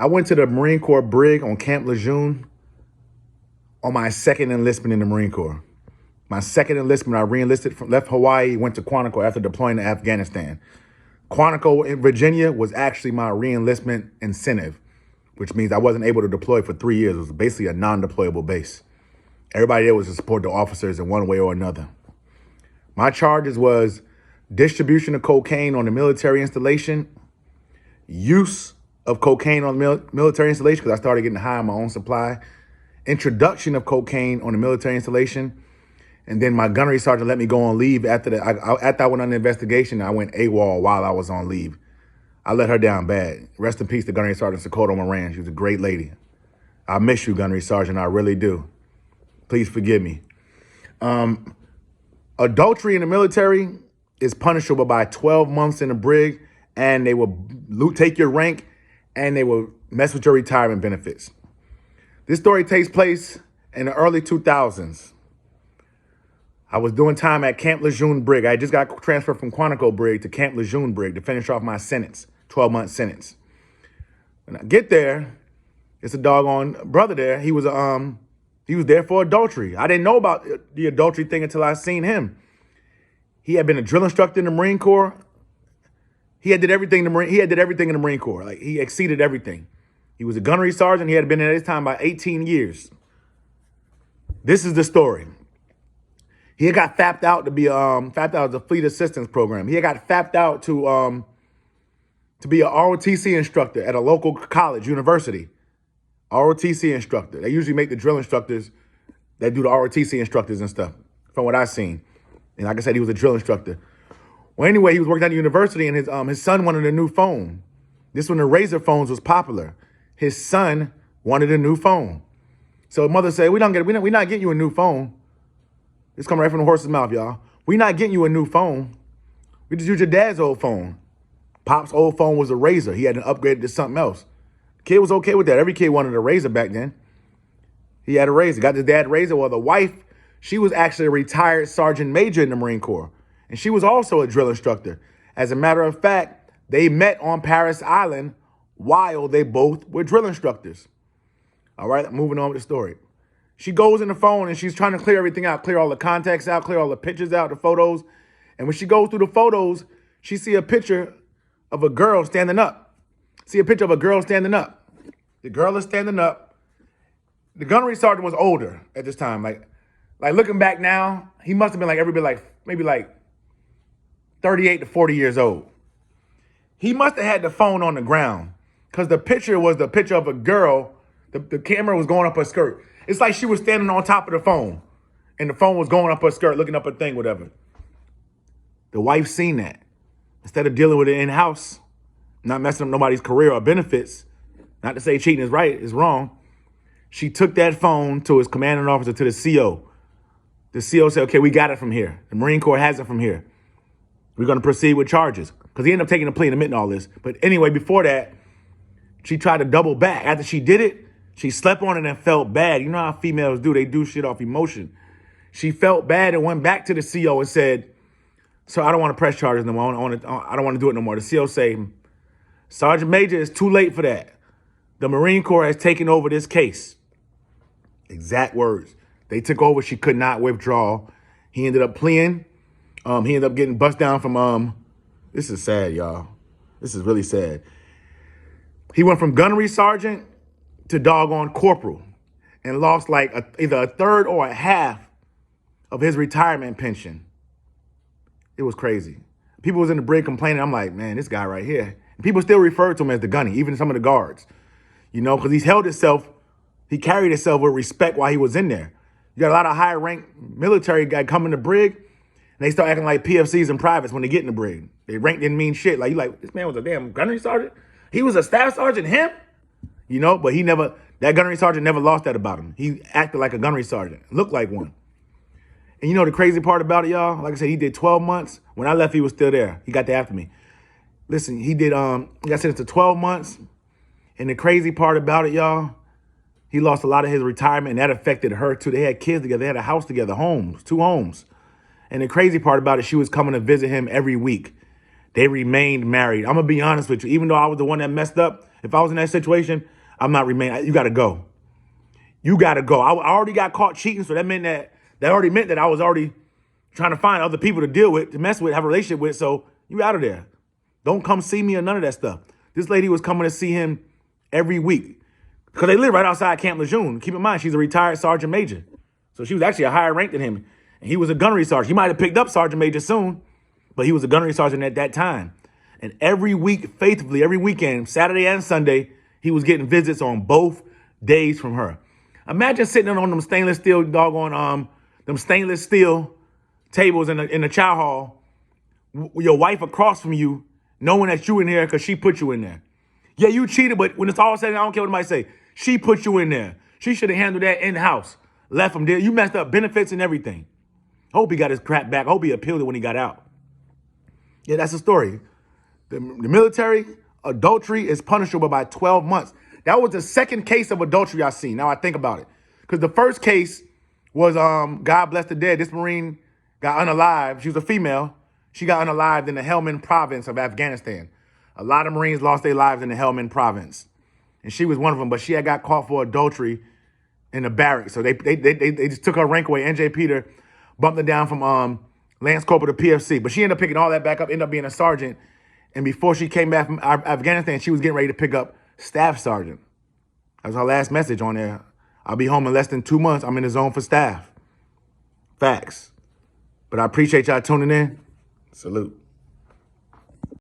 I went to the Marine Corps Brig on Camp Lejeune on my second enlistment in the Marine Corps. My second enlistment, I re-enlisted, left Hawaii, went to Quantico after deploying to Afghanistan. Quantico in Virginia was actually my re-enlistment incentive, which means I wasn't able to deploy for 3 years. It was basically a non-deployable base. Everybody there was to support the officers in one way or another. My charges was distribution of cocaine on the military installation, use of cocaine on the military installation because I started getting high on my own supply, introduction of cocaine on the military installation, and then my gunnery sergeant let me go on leave after that. After I went on the investigation, I went AWOL while I was on leave. I let her down bad. Rest in peace to Gunnery Sergeant Sokoto Moran. She was a great lady. I miss you, Gunnery Sergeant. I really do. Please forgive me. Adultery in the military is punishable by 12 months in the brig, and they will take your rank, and they will mess with your retirement benefits. This story takes place in the early 2000s. I was doing time at Camp Lejeune Brig. I just got transferred from Quantico Brig to Camp Lejeune Brig to finish off my sentence, 12-month sentence. When I get there, it's a doggone brother there. He was there for adultery. I didn't know about the adultery thing until I seen him. He had been a drill instructor in the Marine Corps. He did everything in the Marine Corps. Like, he exceeded everything. He was a gunnery sergeant. He had been at his time by 18 years. This is the story. He had got fapped out to be fapped out as a fleet assistance program. He had got fapped out to be an ROTC instructor at a local college, university. ROTC instructor. They usually make the drill instructors that do the ROTC instructors and stuff, from what I've seen. And like I said, he was a drill instructor. Well, anyway, he was working at the university, and his son wanted a new phone. This when the Razor phones was popular. His son wanted a new phone. So his mother said, we're not getting you a new phone. It's coming right from the horse's mouth, y'all. We're not getting you a new phone. We just use your dad's old phone. Pop's old phone was a Razor. He had to upgrade it to something else. Kid was okay with that. Every kid wanted a Razor back then. He had a Razor. Got his dad Razor. Well, the wife, she was actually a retired sergeant major in the Marine Corps. And she was also a drill instructor. As a matter of fact, they met on Paris Island while they both were drill instructors. All right, moving on with the story. She goes in the phone and she's trying to clear everything out, clear all the contacts out, clear all the pictures out, the photos. And when she goes through the photos, she see a picture of a girl standing up. The girl is standing up. The gunnery sergeant was older at this time. Like looking back now, he must have been maybe 38 to 40 years old. He must have had the phone on the ground because the picture was the picture of a girl. The camera was going up her skirt. It's like she was standing on top of the phone and the phone was going up her skirt, looking up her thing, whatever. The wife seen that. Instead of dealing with it in-house, not messing up nobody's career or benefits, not to say cheating is right, is wrong, she took that phone to his commanding officer, to the CO. The CO said, okay, we got it from here. The Marine Corps has it from here. We're going to proceed with charges. Because he ended up taking a plea and admitting all this. But anyway, before that, she tried to double back. After she did it, she slept on it and felt bad. You know how females do. They do shit off emotion. She felt bad and went back to the CO and said, sir, I don't want to press charges no more. I don't want to do it no more. The CO said, Sergeant Major, it's too late for that. The Marine Corps has taken over this case. Exact words. They took over. She could not withdraw. He ended up pleading. He ended up getting bust down from, this is sad, y'all. This is really sad. He went from gunnery sergeant to doggone corporal and lost either a third or a half of his retirement pension. It was crazy. People was in the brig complaining. I'm like, man, this guy right here. And people still refer to him as the gunny, even some of the guards, because he carried himself with respect while he was in there. You got a lot of higher ranked military guy come in the brig, and they start acting like PFCs and privates when they get in the brig. They rank didn't mean shit. This man was a damn gunnery sergeant. He was a staff sergeant, him? But that gunnery sergeant never lost that about him. He acted like a gunnery sergeant, looked like one. And the crazy part about it, y'all, like I said, he did 12 months. When I left, he was still there. He got there after me. Listen, he got sentenced to 12 months. And the crazy part about it, y'all, he lost a lot of his retirement, and that affected her too. They had kids together. They had a house together, two homes. And the crazy part about it, she was coming to visit him every week. They remained married. I'm going to be honest with you. Even though I was the one that messed up, if I was in that situation, I'm not remaining. You got to go. You got to go. I already got caught cheating, so that already meant that I was already trying to find other people to deal with, to mess with, have a relationship with, so you out of there. Don't come see me or none of that stuff. This lady was coming to see him every week because they live right outside Camp Lejeune. Keep in mind, she's a retired sergeant major. So she was actually a higher rank than him. And he was a gunnery sergeant. He might have picked up sergeant major soon, but he was a gunnery sergeant at that time. And every week, faithfully, every weekend, Saturday and Sunday, he was getting visits on both days from her. Imagine sitting on them stainless steel them stainless steel tables in the chow hall with your wife across from you, knowing that you in there because she put you in there. Yeah, you cheated, but when it's all said, I don't care what anybody say. She put you in there. She should have handled that in the house. Left him there. You messed up benefits and everything. Hope he got his crap back. Hope he appealed it when he got out. Yeah, that's the story. The military, adultery is punishable by 12 months. That was the second case of adultery I seen. Now I think about it. Because the first case was, God bless the dead. This Marine got unalived. She was a female. She got unalived in the Helmand province of Afghanistan. A lot of Marines lost their lives in the Helmand province. And she was one of them, but she had got caught for adultery in the barracks. So they just took her rank away. NJ Peter bumped her down from Lance Corporal to PFC. But she ended up picking all that back up, ended up being a sergeant. And before she came back from Afghanistan, she was getting ready to pick up staff sergeant. That was her last message on there. I'll be home in less than 2 months. I'm in the zone for staff. Facts. But I appreciate y'all tuning in. Salute.